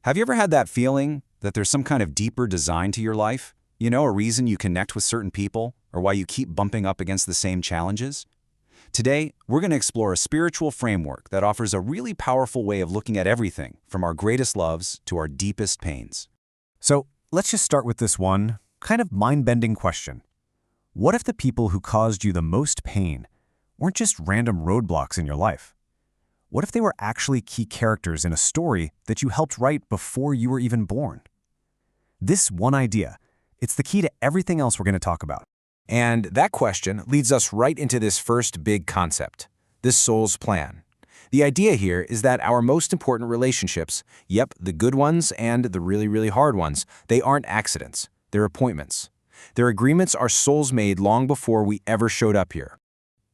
Have you ever had that feeling that there's some kind of deeper design to your life? You know, a reason you connect with certain people, or why you keep bumping up against the same challenges? Today, we're going to explore a spiritual framework that offers a really powerful way of looking at everything, from our greatest loves to our deepest pains. So let's just start with this one kind of mind-bending question. What if the people who caused you the most pain weren't just random roadblocks in your life? What if they were actually key characters in a story that you helped write before you were even born? This one idea, it's the key to everything else we're going to talk about. And that question leads us right into this first big concept, this soul's plan. The idea here is that our most important relationships, yep, the good ones and the really, really hard ones, they aren't accidents, they're appointments. Their agreements are souls made long before we ever showed up here.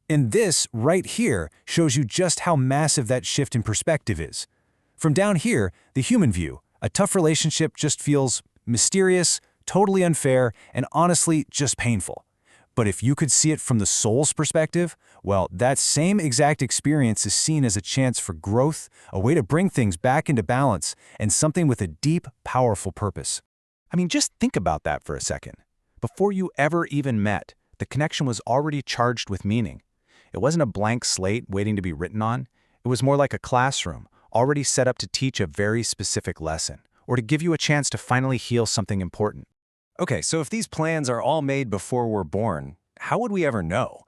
And this, right here, shows you just how massive that shift in perspective is. From down here, the human view, a tough relationship just feels mysterious, totally unfair, and honestly just painful. But if you could see it from the soul's perspective, well, that same exact experience is seen as a chance for growth, a way to bring things back into balance, and something with a deep, powerful purpose. I mean, just think about that for a second. Before you ever even met, the connection was already charged with meaning. It wasn't a blank slate waiting to be written on. It was more like a classroom, already set up to teach a very specific lesson, or to give you a chance to finally heal something important. Okay, so if these plans are all made before we're born, how would we ever know?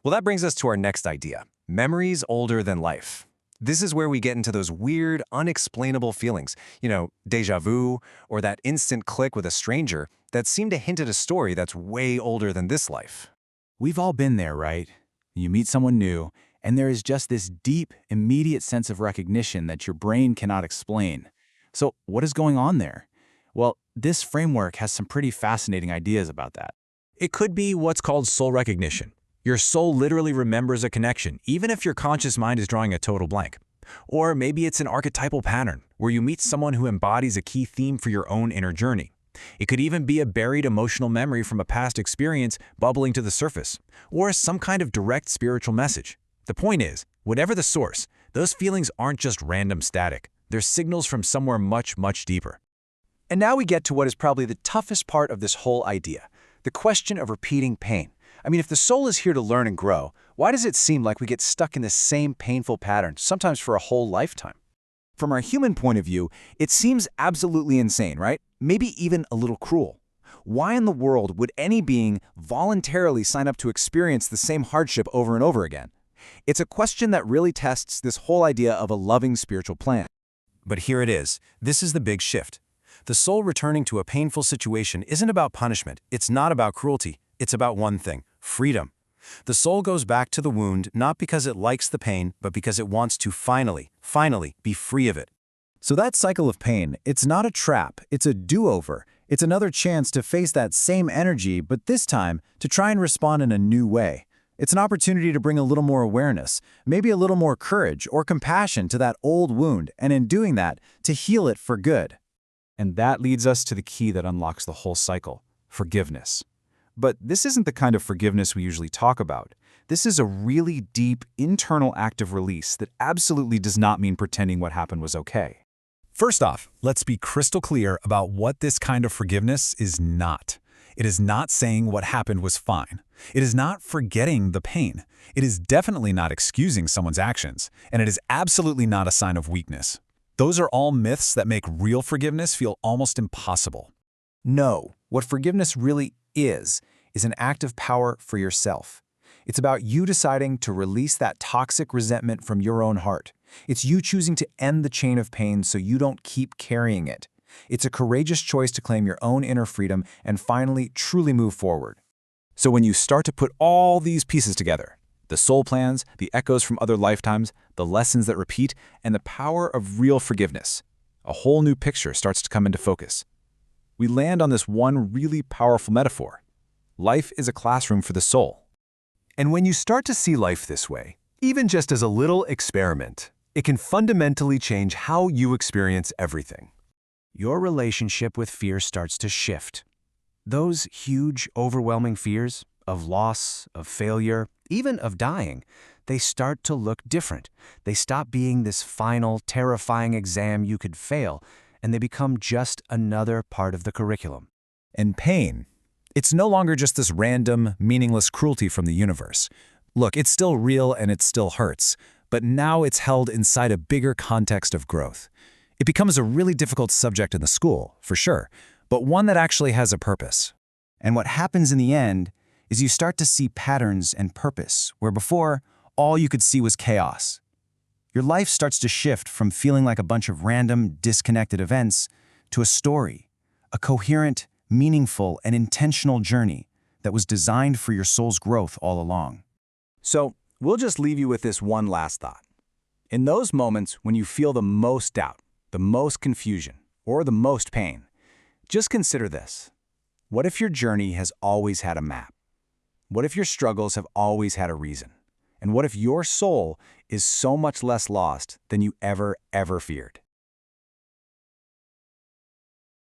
Well, that brings us to our next idea, memories older than life. This is where we get into those weird, unexplainable feelings, déjà vu, or that instant click with a stranger that seem to hint at a story that's way older than this life. We've all been there, right? You meet someone new, and there is just this deep, immediate sense of recognition that your brain cannot explain. So what is going on there? Well, this framework has some pretty fascinating ideas about that. It could be what's called soul recognition. Your soul literally remembers a connection, even if your conscious mind is drawing a total blank. Or maybe it's an archetypal pattern, where you meet someone who embodies a key theme for your own inner journey. It could even be a buried emotional memory from a past experience bubbling to the surface, or some kind of direct spiritual message. The point is, whatever the source, those feelings aren't just random static. They're signals from somewhere much, much deeper. And now we get to what is probably the toughest part of this whole idea, the question of repeating pain. I mean, if the soul is here to learn and grow, why does it seem like we get stuck in the same painful pattern, sometimes for a whole lifetime? From our human point of view, it seems absolutely insane, right? Maybe even a little cruel. Why in the world would any being voluntarily sign up to experience the same hardship over and over again? It's a question that really tests this whole idea of a loving spiritual plan. But here it is. This is the big shift. The soul returning to a painful situation isn't about punishment. It's not about cruelty. It's about one thing, freedom. The soul goes back to the wound not because it likes the pain, but because it wants to finally be free of it. So that cycle of pain, it's not a trap, it's a do-over. It's another chance to face that same energy, but this time to try and respond in a new way. It's an opportunity to bring a little more awareness, maybe a little more courage or compassion to that old wound, and in doing that, to heal it for good. And that leads us to the key that unlocks the whole cycle, forgiveness. But this isn't the kind of forgiveness we usually talk about. This is a really deep, internal act of release that absolutely does not mean pretending what happened was okay. First off, let's be crystal clear about what this kind of forgiveness is not. It is not saying what happened was fine. It is not forgetting the pain. It is definitely not excusing someone's actions, and it is absolutely not a sign of weakness. Those are all myths that make real forgiveness feel almost impossible. No, what forgiveness really is an act of power for yourself. It's about you deciding to release that toxic resentment from your own heart. It's you choosing to end the chain of pain so you don't keep carrying it. It's a courageous choice to claim your own inner freedom and finally truly move forward. So when you start to put all these pieces together, the soul plans, the echoes from other lifetimes, the lessons that repeat, and the power of real forgiveness, a whole new picture starts to come into focus. We land on this one really powerful metaphor. Life is a classroom for the soul. And when you start to see life this way, even just as a little experiment, it can fundamentally change how you experience everything. Your relationship with fear starts to shift. Those huge, overwhelming fears of loss, of failure, even of dying, they start to look different. They stop being this final, terrifying exam you could fail, and they become just another part of the curriculum. And pain. It's no longer just this random, meaningless cruelty from the universe. Look, it's still real and it still hurts, but now it's held inside a bigger context of growth. It becomes a really difficult subject in the school, for sure, but one that actually has a purpose. And what happens in the end is you start to see patterns and purpose, where before, all you could see was chaos. Your life starts to shift from feeling like a bunch of random, disconnected events to a story, a coherent, meaningful, and intentional journey that was designed for your soul's growth all along. So, we'll just leave you with this one last thought. In those moments when you feel the most doubt, the most confusion, or the most pain, just consider this. What if your journey has always had a map? What if your struggles have always had a reason? And what if your soul is so much less lost than you ever feared?